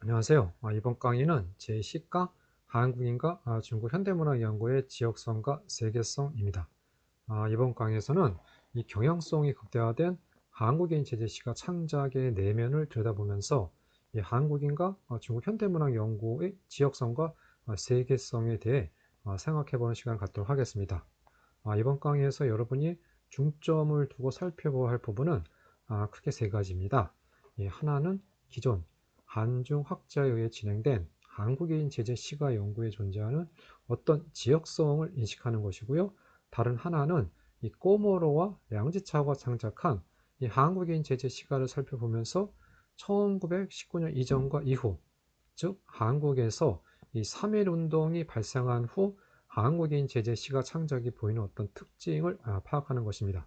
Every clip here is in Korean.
안녕하세요. 이번 강의는 제10강 한국인과 중국 현대문학연구의 지역성과 세계성입니다. 이번 강의에서는 이 경향성이 극대화된 한국인 제재시가 창작의 내면을 들여다보면서 이 한국인과 중국 현대문학연구의 지역성과 세계성에 대해 생각해보는 시간을 갖도록 하겠습니다. 이번 강의에서 여러분이 중점을 두고 살펴봐야 할 부분은 크게 세 가지입니다. 하나는 기존 한중 학자에 의해 진행된 한국인 제재 시가 연구에 존재하는 어떤 지역성을 인식하는 것이고요. 다른 하나는 이 꼬모로와 양지차오가 창작한 이 한국인 제재 시가를 살펴보면서 1919년 이전과 이후, 즉 한국에서 이 3.1 운동이 발생한 후 한국인 제재 시가 창작이 보이는 어떤 특징을 파악하는 것입니다.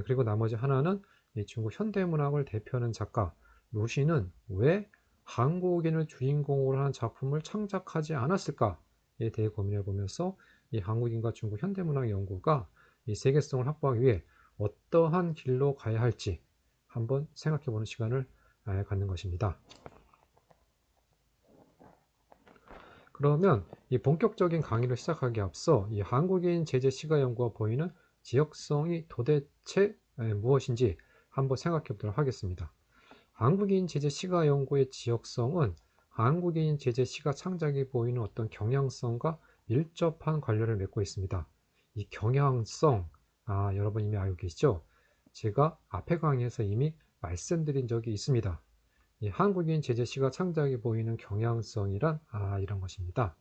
그리고 나머지 하나는 이 중국 현대문학을 대표하는 작가 루시는 왜 한국인을 주인공으로 하는 작품을 창작하지 않았을까에 대해 고민해 보면서 이 한국인과 중국 현대문학 연구가 이 세계성을 확보하기 위해 어떠한 길로 가야 할지 한번 생각해 보는 시간을 갖는 것입니다. 그러면 이 본격적인 강의를 시작하기에 앞서 이 한국인 제재 시가 연구가 보이는 지역성이 도대체 무엇인지 한번 생각해 보도록 하겠습니다. 한국인 제재 시가 연구의 지역성은 한국인 제재 시가 창작이 보이는 어떤 경향성과 밀접한 관련을 맺고 있습니다. 이 경향성, 여러분 이미 알고 계시죠? 제가 앞에 강의에서 이미 말씀드린 적이 있습니다. 이 한국인 제재 시가 창작이 보이는 경향성이란 이런 것입니다.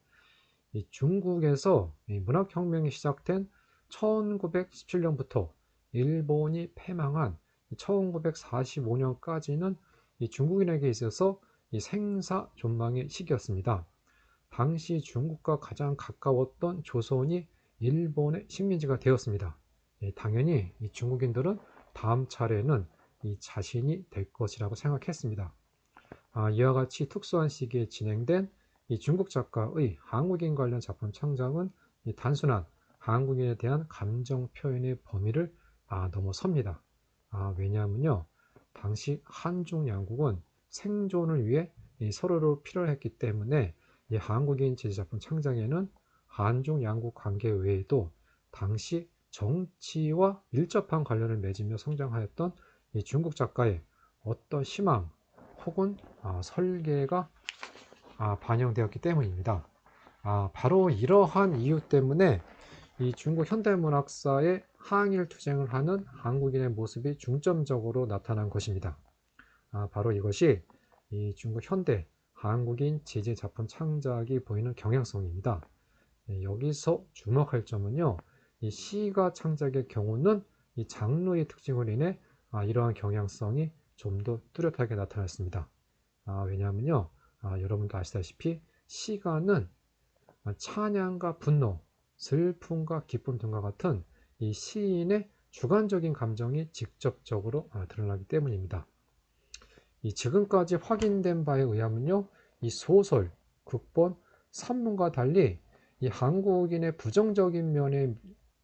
이 중국에서 이 문학혁명이 시작된 1917년부터 일본이 패망한 1945년까지는 이 중국인에게 있어서 이 생사존망의 시기였습니다. 당시 중국과 가장 가까웠던 조선이 일본의 식민지가 되었습니다. 당연히 이 중국인들은 다음 차례는 이 자신이 될 것이라고 생각했습니다. 이와 같이 특수한 시기에 진행된 이 중국 작가의 한국인 관련 작품 창작은 이 단순한 한국인에 대한 감정 표현의 범위를 넘어섭니다. 왜냐하면요, 당시 한중 양국은 생존을 위해 서로를 필요로 했기 때문에 이 한국인 제재 작품 창작에는 한중 양국 관계 외에도 당시 정치와 밀접한 관련을 맺으며 성장하였던 이 중국 작가의 어떤 희망 혹은 설계가 반영되었기 때문입니다. 바로 이러한 이유 때문에 이 중국 현대문학사의 항일 투쟁을 하는 한국인의 모습이 중점적으로 나타난 것입니다. 바로 이것이 이 중국 현대 한국인 제재 작품 창작이 보이는 경향성입니다. 여기서 주목할 점은요, 이 시가 창작의 경우는 이 장르의 특징으로 인해 이러한 경향성이 좀 더 뚜렷하게 나타났습니다. 왜냐하면요, 여러분도 아시다시피 시가는 찬양과 분노, 슬픔과 기쁨 등과 같은 이 시인의 주관적인 감정이 직접적으로 드러나기 때문입니다. 이 지금까지 확인된 바에 의하면요, 이 소설, 극본, 산문과 달리 이 한국인의 부정적인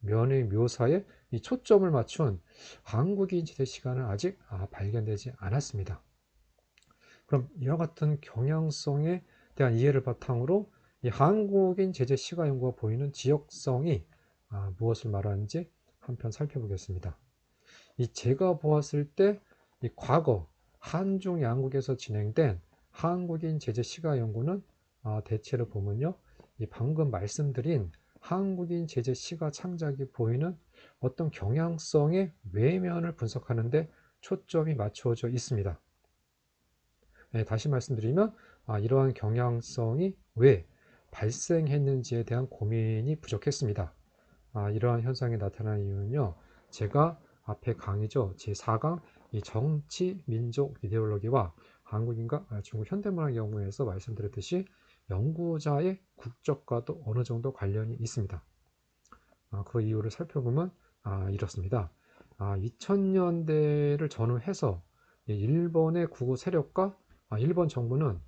면의 묘사에 이 초점을 맞춘 한국인 시대 시간은 아직 발견되지 않았습니다. 그럼 이와 같은 경향성에 대한 이해를 바탕으로 이 한국인 제재 시가 연구가 보이는 지역성이 무엇을 말하는지 한편 살펴보겠습니다. 이 제가 보았을 때 이 과거 한중 양국에서 진행된 한국인 제재 시가 연구는 대체로 보면요, 이 방금 말씀드린 한국인 제재 시가 창작이 보이는 어떤 경향성의 외면을 분석하는데 초점이 맞춰져 있습니다. 다시 말씀드리면 이러한 경향성이 왜 발생했는지에 대한 고민이 부족했습니다. 이러한 현상이 나타난 이유는요, 제가 앞에 강의죠, 제4강 이 정치, 민족, 이데올로기와 한국인과 중국 현대문학 연구에서 말씀드렸듯이 연구자의 국적과도 어느 정도 관련이 있습니다. 그 이유를 살펴보면 이렇습니다. 2000년대를 전후해서 일본의 구구 세력과 일본 정부는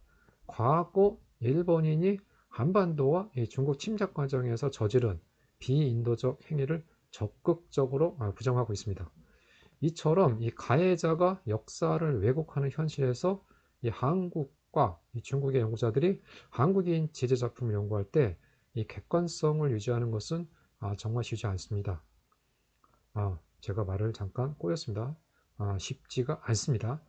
과거 일본인이 한반도와 중국 침략 과정에서 저지른 비인도적 행위를 적극적으로 부정하고 있습니다. 이처럼 이 가해자가 역사를 왜곡하는 현실에서 이 한국 중국과 이 중국의 연구자들이 한국인 제재 작품을 연구할 때 이 객관성을 유지하는 것은 정말 쉽지 않습니다. 제가 말을 잠깐 꼬였습니다. 쉽지가 않습니다.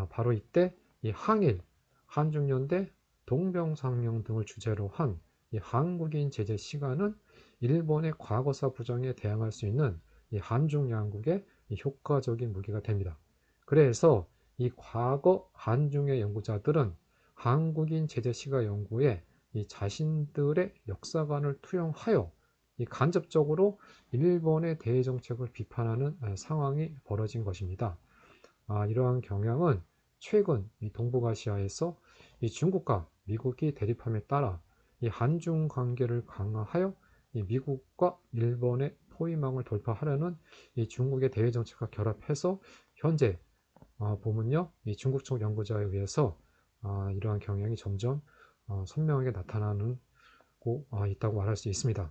바로 이때 이 항일, 한중연대, 동병상련 등을 주제로 한 이 한국인 제재 시간은 일본의 과거사 부정에 대항할 수 있는 이 한중 양국의 이 효과적인 무기가 됩니다. 그래서 이 과거 한중의 연구자들은 한국인 제재 시가 연구에 이 자신들의 역사관을 투영하여 이 간접적으로 일본의 대외 정책을 비판하는 상황이 벌어진 것입니다. 이러한 경향은 최근 이 동북아시아에서 이 중국과 미국이 대립함에 따라 이 한중 관계를 강화하여 이 미국과 일본의 포위망을 돌파하려는 이 중국의 대외 정책과 결합해서 현재 보면요, 이 중국 쪽 연구자에 의해서 이러한 경향이 점점 선명하게 나타나고 있다고 말할 수 있습니다.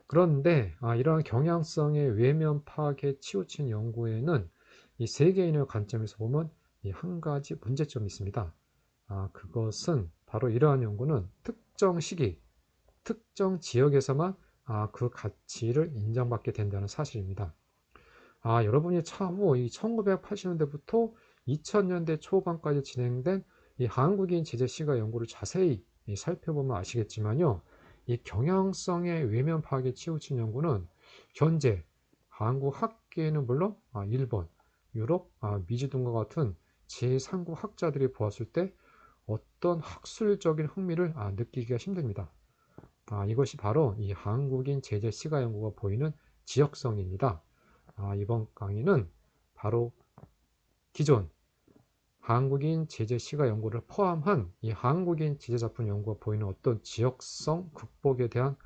그런데 이러한 경향성의 외면 파악에 치우친 연구에는 이 세계인의 관점에서 보면 이 한 가지 문제점이 있습니다. 그것은 바로 이러한 연구는 특정 시기, 특정 지역에서만 그 가치를 인정받게 된다는 사실입니다. 여러분이 차후 이 1980년대부터 2000년대 초반까지 진행된 이 한국인 제재 시가 연구를 자세히 살펴보면 아시겠지만요. 이 경향성의 외면 파악에 치우친 연구는 현재 한국 학계에는 물론 일본, 유럽, 미주 등과 같은 제3국 학자들이 보았을 때 어떤 학술적인 흥미를 느끼기가 힘듭니다. 이것이 바로 이 한국인 제재 시가 연구가 보이는 지역성입니다. 이번 강의는 바로 기존 한국인 제재 시가 연구를 포함한 이 한국인 제재 작품 연구가 보이는 어떤 지역성 극복에 대한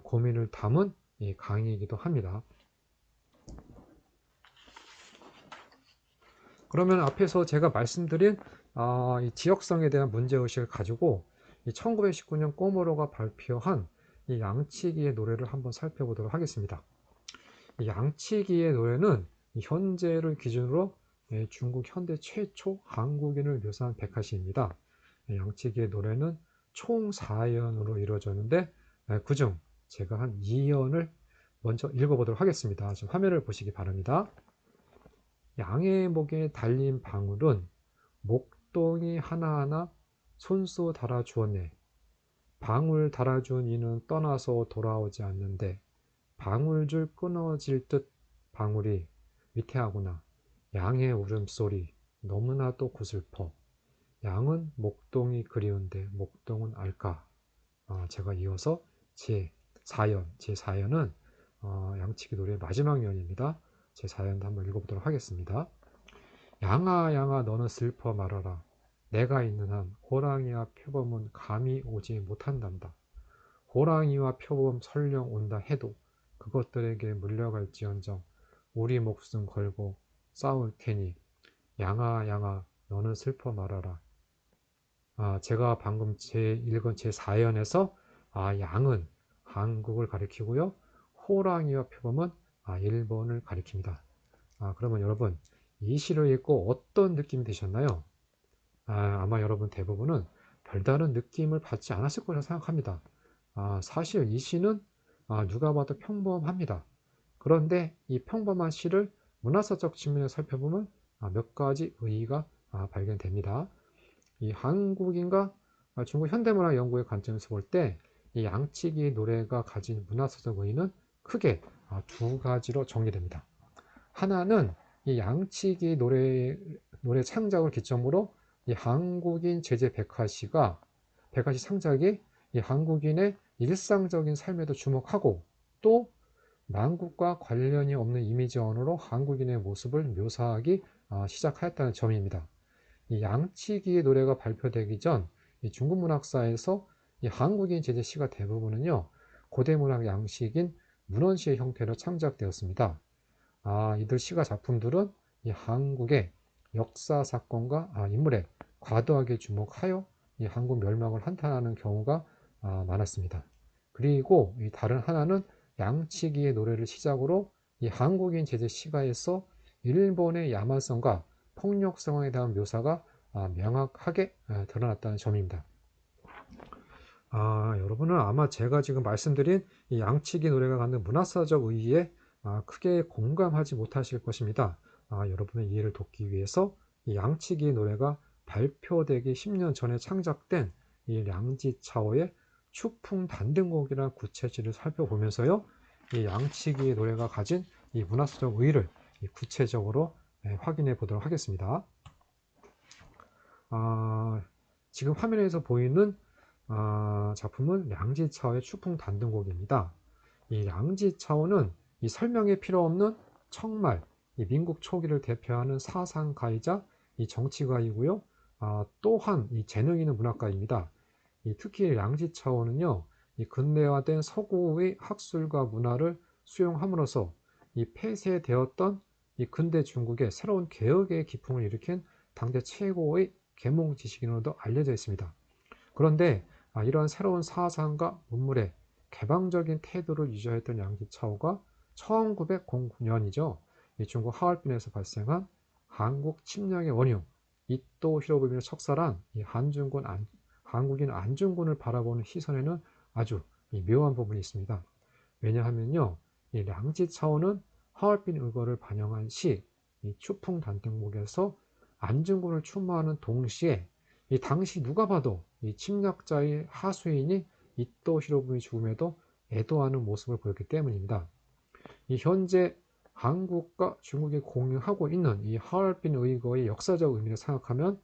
고민을 담은 이 강의이기도 합니다. 그러면 앞에서 제가 말씀드린 이 지역성에 대한 문제의식을 가지고 이 1919년 꼬모로가 발표한 이 양치기의 노래를 한번 살펴보도록 하겠습니다. 이 양치기의 노래는 현재를 기준으로 중국 현대 최초 한국인을 묘사한 백화시입니다. 양치기의 노래는 총 4연으로 이루어졌는데 그중 제가 한 2연을 먼저 읽어보도록 하겠습니다. 지금 화면을 보시기 바랍니다. 양의 목에 달린 방울은 목동이 하나하나 손수 달아주었네. 방울 달아준 이는 떠나서 돌아오지 않는데 방울줄 끊어질 듯 방울이 위태하구나. 양의 울음소리 너무나도 고슬퍼. 양은 목동이 그리운데 목동은 알까? 제가 이어서 제4연은 양치기 노래의 마지막 연입니다. 제4연도 한번 읽어보도록 하겠습니다. 양아 양아 너는 슬퍼 말아라. 내가 있는 한 호랑이와 표범은 감히 오지 못한단다. 호랑이와 표범 설령 온다 해도 그것들에게 물려갈지언정 우리 목숨 걸고 싸울 테니 양아 양아 너는 슬퍼 말아라. 제가 방금 읽은 제4연에서 양은 한국을 가리키고요. 호랑이와 표범은 일본을 가리킵니다. 그러면 여러분 이 시를 읽고 어떤 느낌이 드셨나요? 아마 여러분 대부분은 별다른 느낌을 받지 않았을 거라 생각합니다. 사실 이 시는 누가 봐도 평범합니다. 그런데 이 평범한 시를 문화사적 측면에서 살펴보면 몇 가지 의의가 발견됩니다. 이 한국인과 중국 현대문화 연구의 관점에서 볼 때 이 양치기 노래가 가진 문화사적 의의는 크게 두 가지로 정리됩니다. 하나는 이 양치기 노래 창작을 기점으로 이 한국인 제재 백화시 상작이 이 한국인의 일상적인 삶에도 주목하고 또 만국과 관련이 없는 이미지 언어로 한국인의 모습을 묘사하기 시작하였다는 점입니다. 이 양치기의 노래가 발표되기 전 이 중국 문학사에서 이 한국인 제재 시가 대부분은요 고대 문학 양식인 문헌시의 형태로 창작되었습니다. 이들 시가 작품들은 이 한국의 역사 사건과 인물에 과도하게 주목하여 이 한국 멸망을 한탄하는 경우가 많았습니다. 그리고 이 다른 하나는 양치기의 노래를 시작으로 이 한국인 제재 시가에서 일본의 야만성과 폭력 상황에 대한 묘사가 명확하게 드러났다는 점입니다. 여러분은 아마 제가 지금 말씀드린 이 양치기 노래가 갖는 문화사적 의의에 크게 공감하지 못하실 것입니다. 여러분의 이해를 돕기 위해서 이 양치기 노래가 발표되기 10년 전에 창작된 이 량지차오의 추풍단등곡이라는 구체지를 살펴보면서요, 이 양치기 노래가 가진 이 문화사적 의의를 구체적으로 확인해 보도록 하겠습니다. 지금 화면에서 보이는 작품은 량지차오의 추풍단등곡입니다. 이 량지차오는 이 설명이 필요 없는 정말 이 민국 초기를 대표하는 사상가이자 이 정치가이고요. 또한 이 재능 있는 문학가입니다. 특히 량지차오는요, 이 근대화된 서구의 학술과 문화를 수용함으로써 이 폐쇄되었던 이 근대 중국의 새로운 개혁의 기풍을 일으킨 당대 최고의 계몽 지식인으로도 알려져 있습니다. 그런데 이러한 새로운 사상과 문물의 개방적인 태도를 유지했던 량지차오가 1909년이죠. 중국 하얼빈에서 발생한 한국 침략의 원흉 이또 히로부미를 척살한 한국인 안중근을 바라보는 시선에는 아주 묘한 부분이 있습니다. 왜냐하면요, 이 량지차오는 하얼빈 의거를 반영한 시 추풍단등곡에서 안중근을 추모하는 동시에 이 당시 누가 봐도 이 침략자의 하수인이 이또 히로부미 죽음에도 애도하는 모습을 보였기 때문입니다. 이 현재 한국과 중국이 공유하고 있는 이 하얼빈 의거의 역사적 의미를 생각하면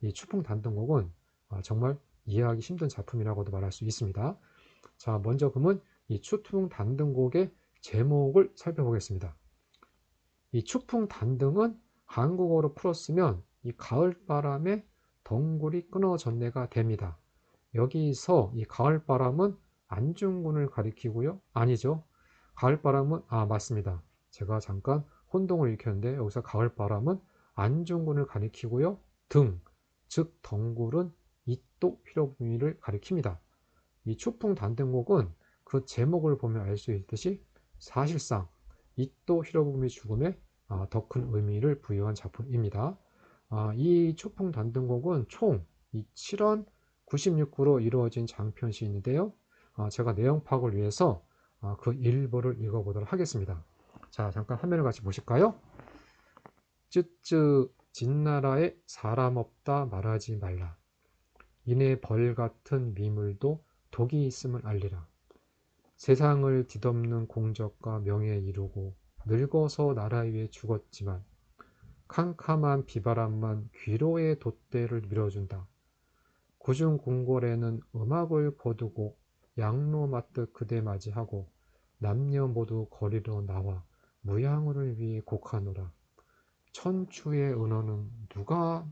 이 추풍단등곡은 정말 이해하기 힘든 작품이라고도 말할 수 있습니다. 자, 먼저 그러면 이 추풍단등곡의 제목을 살펴보겠습니다. 이 추풍단등은 한국어로 풀었으면 이 가을바람에 덩굴이 끊어졌네가 됩니다. 여기서 이 가을바람은 안중근을 가리키고요. 아니죠. 가을바람은 맞습니다. 제가 잠깐 혼동을 일으켰는데 여기서 가을바람은 안중근을 가리키고요. 즉 덩굴은 이또 히로부미를 가리킵니다. 이 추풍단등곡은 그 제목을 보면 알 수 있듯이 사실상 이또 히로부미 죽음에 더 큰 의미를 부여한 작품입니다. 이 추풍단등곡은 총 7원 96구로 이루어진 장편시인인데요. 제가 내용 파악을 위해서 그 일부를 읽어보도록 하겠습니다. 자, 잠깐 화면을 같이 보실까요? 쯔쯔 진나라에 사람 없다 말하지 말라. 이내 벌 같은 미물도 독이 있음을 알리라. 세상을 뒤덮는 공적과 명예 이루고 늙어서 나라 위에 죽었지만 캄캄한 비바람만 귀로의 돛대를 밀어준다. 구중 궁궐에는 음악을 거두고 양로 맞듯 그대 맞이하고 남녀 모두 거리로 나와 무양우를 위해 곡하노라. 천추의 은어는 누가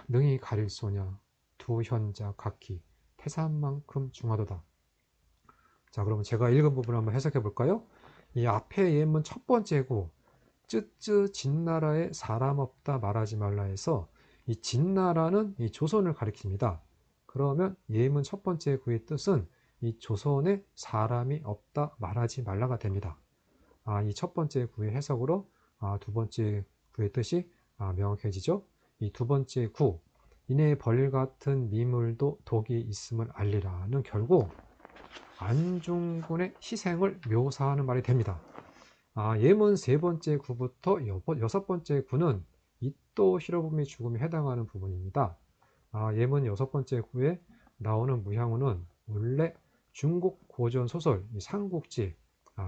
능히 가릴 소냐. 두 현자 각기 태산만큼 중하도다. 자, 그러면 제가 읽은 부분을 한번 해석해 볼까요? 이 앞에 예문 첫 번째 구 쯔쯔 진나라에 사람 없다 말하지 말라 해서 이 진나라는 이 조선을 가리킵니다. 그러면 예문 첫 번째 구의 뜻은 이 조선에 사람이 없다 말하지 말라가 됩니다. 이 첫 번째 구의 해석으로 두 번째 구의 뜻이 명확해지죠. 이 두 번째 구 이내 벌 같은 미물도 독이 있음을 알리라는 결국 안중근의 희생을 묘사하는 말이 됩니다. 예문 세 번째 구부터 여섯 번째 구는 이또 히로부미 죽음에 해당하는 부분입니다. 예문 여섯 번째 구에 나오는 무향우는 원래 중국 고전 소설 삼국지,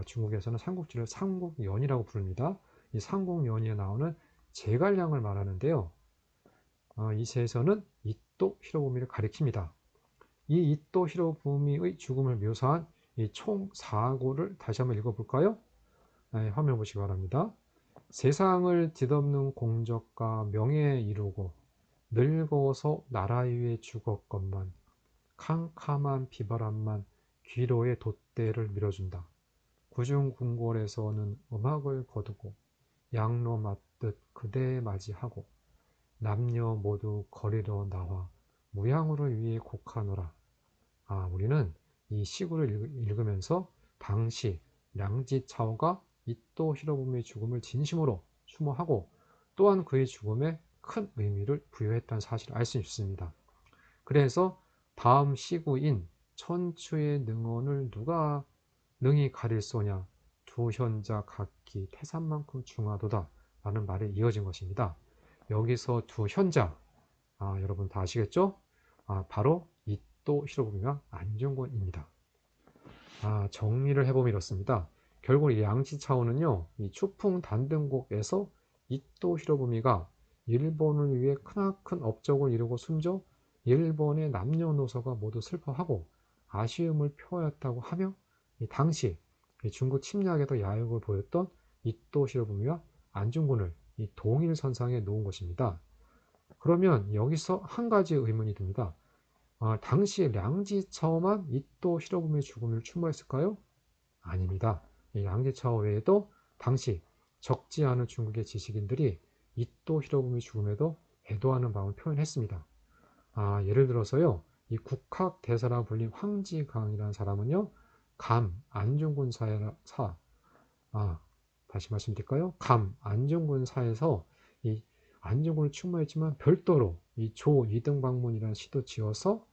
중국에서는 삼국지를 삼국연이라고 부릅니다. 이 삼국연에 나오는 제갈량을 말하는데요. 이 시에서는 이또 히로부미를 가리킵니다. 이 이또 히로부미의 죽음을 묘사한 이 총 4구를 다시 한번 읽어볼까요? 화면 보시기 바랍니다. 세상을 뒤덮는 공적과 명예 이루고 늙어서 나라 위에 죽었건만 캄캄한 비바람만 귀로의 돛대를 밀어준다. 구중궁궐에서는 음악을 거두고 양로 맞듯 그대 맞이하고 남녀 모두 거리로 나와 무양우를 위해 곡하노라. 우리는 이 시구를 읽으면서 당시 량지차오가 이또 히로부미의 죽음을 진심으로 추모하고 또한 그의 죽음에 큰 의미를 부여했다는 사실을 알 수 있습니다. 그래서 다음 시구인 천추의 능언을 누가 능히 가릴 소냐 두 현자 각기 태산만큼 중하도다 라는 말에 이어진 것입니다. 여기서 두 현자, 여러분 다 아시겠죠? 바로 이또 히로부미와 안중근입니다. 정리를 해보면 이렇습니다. 결국 이 양지차오는요, 이 추풍 단등곡에서 이또 히로부미가 일본을 위해 크나큰 업적을 이루고 숨져 일본의 남녀노소가 모두 슬퍼하고 아쉬움을 표하였다고 하며, 이 당시 중국 침략에도 야욕을 보였던 이또 히로부미와 안중근을 이 동일선상에 놓은 것입니다. 그러면 여기서 한 가지 의문이 듭니다. 당시 량지차오만 이또 히로부미의 죽음을 추모했을까요? 아닙니다. 이 량지차오 외에도 당시 적지 않은 중국의 지식인들이 이또 히로부미 죽음에도 애도하는 마음을 표현했습니다. 예를 들어서요, 이 국학 대사라 불린 황지강이라는 사람은요, 안중근 사, 다시 말씀드릴까요? 안중근 사에서 이 안중근을 추모했지만 별도로 이 이등방문이라는 시도 지어서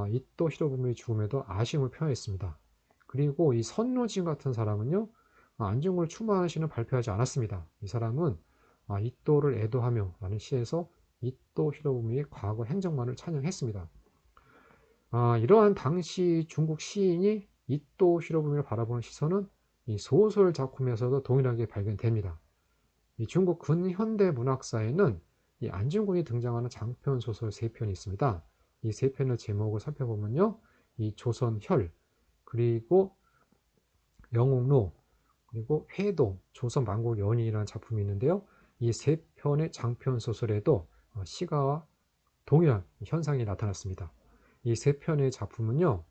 이또 히로부미의 죽음에도 아쉬움을 표현했습니다. 그리고 이 선노진 같은 사람은요, 안중근을 추모하는 시는 발표하지 않았습니다. 이 사람은 이또를 애도하며 라는 시에서 이또 히로부미의 과거 행적만을 찬양했습니다. 이러한 당시 중국 시인이 이또 히로부미를 바라보는 시선은 이 소설 작품에서도 동일하게 발견됩니다. 이 중국 근현대 문학사에는 이 안중근이 등장하는 장편 소설 3편이 있습니다. 이 3편의 제목을 살펴보면요, 이 조선혈, 그리고 영웅로, 그리고 회도, 조선만국연인이라는 작품이 있는데요, 이 3편의 장편 소설에도 시가와 동일한 현상이 나타났습니다. 이 3편의 작품은요,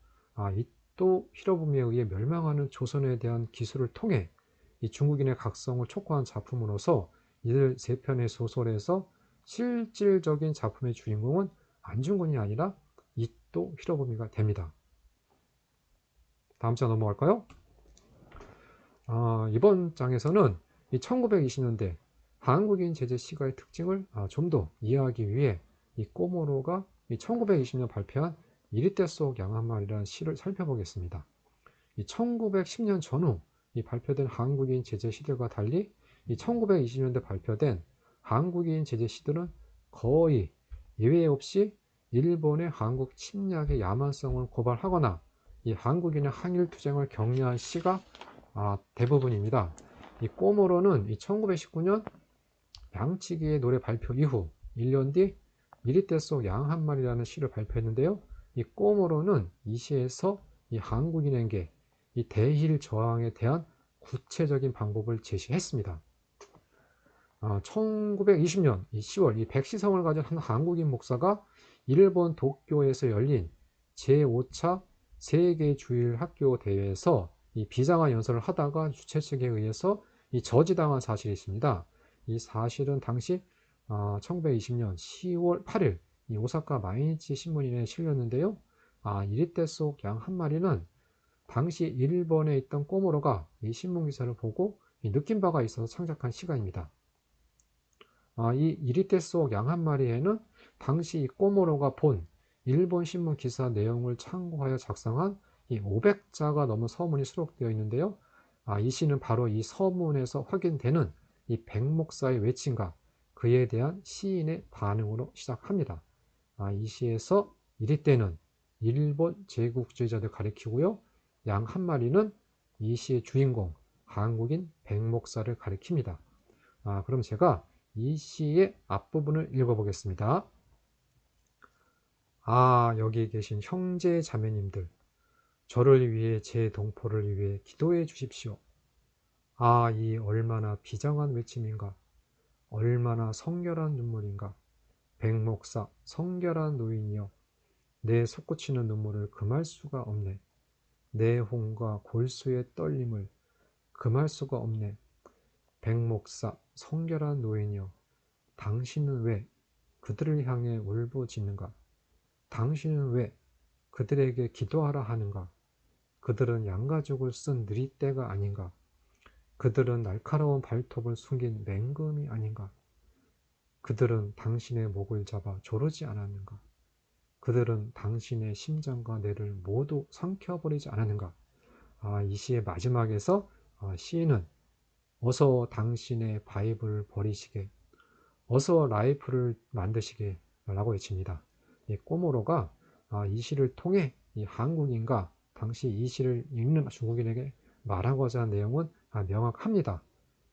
이또 히로부미에 의해 멸망하는 조선에 대한 기술을 통해 이 중국인의 각성을 촉구한 작품으로서 이 3편의 소설에서 실질적인 작품의 주인공은 안중근이 아니라 이또 히로부미가 됩니다. 다음 장 넘어갈까요? 이번 장에서는 이 1920년대 한국인 제재 시가의 특징을 좀 더 이해하기 위해 이 꼬모로가 이 1920년 발표한 이리떼 속 양 한 마리라는 시를 살펴보겠습니다. 이 1910년 전후 이 발표된 한국인 제재 시들과 달리 이 1920년대 발표된 한국인 제재 시들은 거의 예외 없이 일본의 한국 침략의 야만성을 고발하거나 이 한국인의 항일투쟁을 격려한 시가 대부분입니다. 이 꼬모로는 이 1919년 양치기의 노래 발표 이후 1년 뒤 이리떼 속 양 한 마리라는 시를 발표했는데요. 이 꼬모로는 이 시에서 이 한국인에게 이 대일 저항에 대한 구체적인 방법을 제시했습니다. 1920년 10월 이 백시성을 가진 한 한국인 목사가 일본 도쿄에서 열린 제5차 세계주일 학교 대회에서 이 비장한 연설을 하다가 주최 측에 의해서 이 저지당한 사실이 있습니다. 이 사실은 당시 1920년 10월 8일 이 오사카 마이니치 신문인에 실렸는데요. 이리떼 속 양 한 마리는 당시 일본에 있던 꼬모로가 이 신문 기사를 보고 느낀 바가 있어서 창작한 시가입니다. 이 이리떼 속 양 한 마리에는 당시 이 꼬모로가 본 일본 신문 기사 내용을 참고하여 작성한 이 500자가 넘은 서문이 수록되어 있는데요. 이 시는 바로 이 서문에서 확인되는 이 백목사의 외침과 그에 대한 시인의 반응으로 시작합니다. 이 시에서 이리떼는 일본 제국주의자들 가리키고요. 양 한 마리는 이 시의 주인공 한국인 백목사를 가리킵니다. 그럼 제가 이 시의 앞부분을 읽어보겠습니다. 여기 계신 형제 자매님들, 저를 위해 제 동포를 위해 기도해 주십시오. 이 얼마나 비장한 외침인가, 얼마나 성결한 눈물인가. 백목사 성결한 노인이여, 내 솟구치는 눈물을 금할 수가 없네. 내 혼과 골수의 떨림을 금할 수가 없네. 백목사 성결한 노인이여, 당신은 왜 그들을 향해 울부짖는가? 당신은 왜 그들에게 기도하라 하는가? 그들은 양가죽을 쓴 느리떼가 아닌가? 그들은 날카로운 발톱을 숨긴 맹금이 아닌가? 그들은 당신의 목을 잡아 조르지 않았는가? 그들은 당신의 심장과 뇌를 모두 삼켜버리지 않았는가? 이 시의 마지막에서 시인은 어서 당신의 바이블을 버리시게, 어서 라이프를 만드시게 라고 외칩니다. 이 꼬모로가 이 시를 통해 이 한국인과 당시 이 시를 읽는 중국인에게 말하고자 하는 내용은 명확합니다.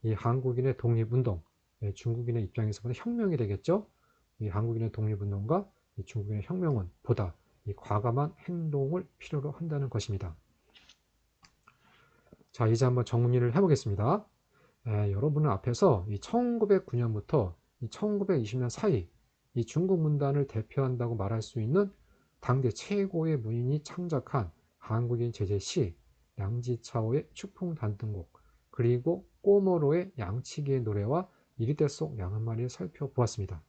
이 한국인의 독립운동, 중국인의 입장에서 보면 혁명이 되겠죠. 이 한국인의 독립운동과 이 중국인의 혁명은 보다 이 과감한 행동을 필요로 한다는 것입니다. 자, 이제 한번 정리를 해보겠습니다. 여러분은 앞에서 이 1909년부터 이 1920년 사이 이 중국 문단을 대표한다고 말할 수 있는 당대 최고의 문인이 창작한 한국인 제재시, 양지차오의 추풍단등곡, 그리고 꼬모로의 양치기의 노래와 이리떼 속 양 한 마리를 살펴보았습니다.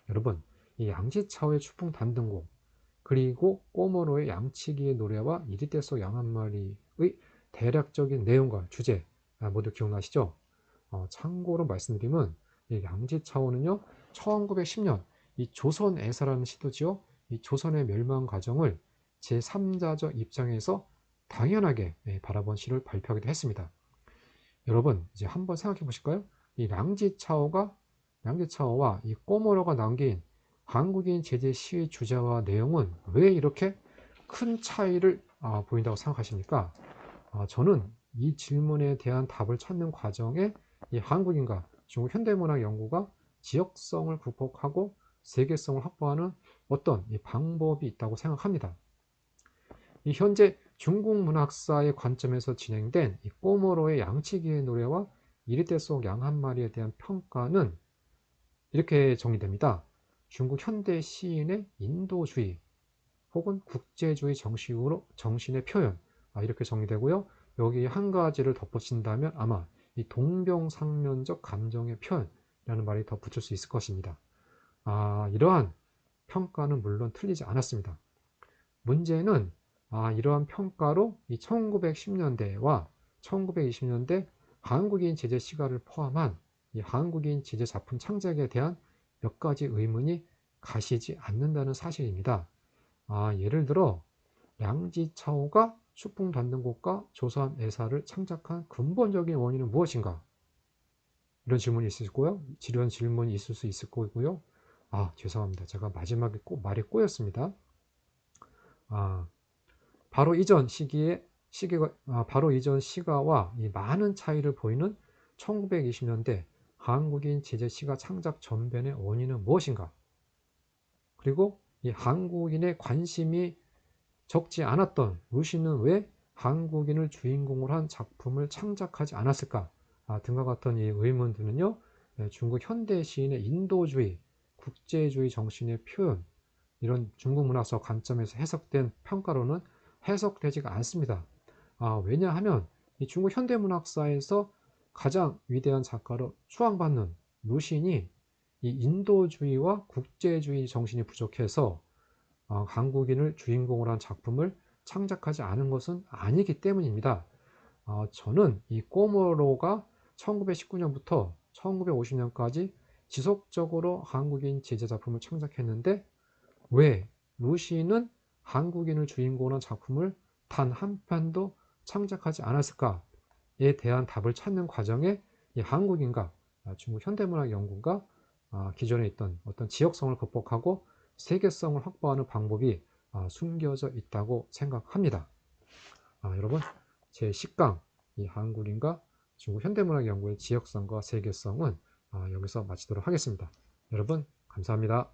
여러분, 이 양지차오의 추풍단등곡, 그리고 꼬모로의 양치기의 노래와 이리떼 속 양 한 마리의 대략적인 내용과 주제 모두 기억나시죠? 참고로 말씀드리면 이 양지차오는요 1910년 이 조선애사라는 시도지요. 이 조선의 멸망 과정을 제3자적 입장에서 당연하게 바라본 시를 발표하기도 했습니다. 여러분 이제 한번 생각해 보실까요? 이 양지차오와 이 꼬모로가 남긴 한국인 제재 시의 주제와 내용은 왜 이렇게 큰 차이를 보인다고 생각하십니까? 저는 이 질문에 대한 답을 찾는 과정에 이 한국인과 중국 현대문학 연구가 지역성을 극복하고 세계성을 확보하는 어떤 방법이 있다고 생각합니다. 이 현재 중국 문학사의 관점에서 진행된 이 꼬모로의 양치기의 노래와 이리떼 속 양 한 마리에 대한 평가는 이렇게 정의됩니다. 중국 현대 시인의 인도주의 혹은 국제주의 정신의 표현 이렇게 정의되고요. 여기 한 가지를 덧붙인다면 아마 이 동병상련적 감정의 표현이라는 말이 더 붙을 수 있을 것입니다. 이러한 평가는 물론 틀리지 않았습니다. 문제는 이러한 평가로 이 1910년대와 1920년대 한국인 제재 시가를 포함한 이 한국인 제재 작품 창작에 대한 몇 가지 의문이 가시지 않는다는 사실입니다. 예를 들어 양지차오가 추풍단등곡과 조선 애사를 창작한 근본적인 원인은 무엇인가? 이런 질문이 있을 거고요. 이런 질문이 있을 수 있을 거고요. 죄송합니다. 제가 마지막에 말이 꼬였습니다. 바로 이전 시가와 이 많은 차이를 보이는 1920년대 한국인 제재 시가 창작 전변의 원인은 무엇인가? 그리고 이 한국인의 관심이 적지 않았던 루시는 왜 한국인을 주인공으로 한 작품을 창작하지 않았을까? 등과 같은 이 의문들은요, 중국 현대 시인의 인도주의, 국제주의 정신의 표현, 이런 중국 문학사 관점에서 해석된 평가로는 해석되지가 않습니다. 왜냐하면 이 중국 현대 문학사에서 가장 위대한 작가로 추앙받는 루신이 이 인도주의와 국제주의 정신이 부족해서 한국인을 주인공으로 한 작품을 창작하지 않은 것은 아니기 때문입니다. 저는 이 꼬모로가 1919년부터 1950년까지 지속적으로 한국인 제재 작품을 창작했는데 왜 루시는 한국인을 주인공으로 한 작품을 단 한 편도 창작하지 않았을까에 대한 답을 찾는 과정에 이 한국인과 중국 현대문학 연구가 기존에 있던 어떤 지역성을 극복하고 세계성을 확보하는 방법이 숨겨져 있다고 생각합니다. 여러분 제 10강 이 한국인과 중국 현대문학 연구의 지역성과 세계성은 여기서 마치도록 하겠습니다. 여러분 감사합니다.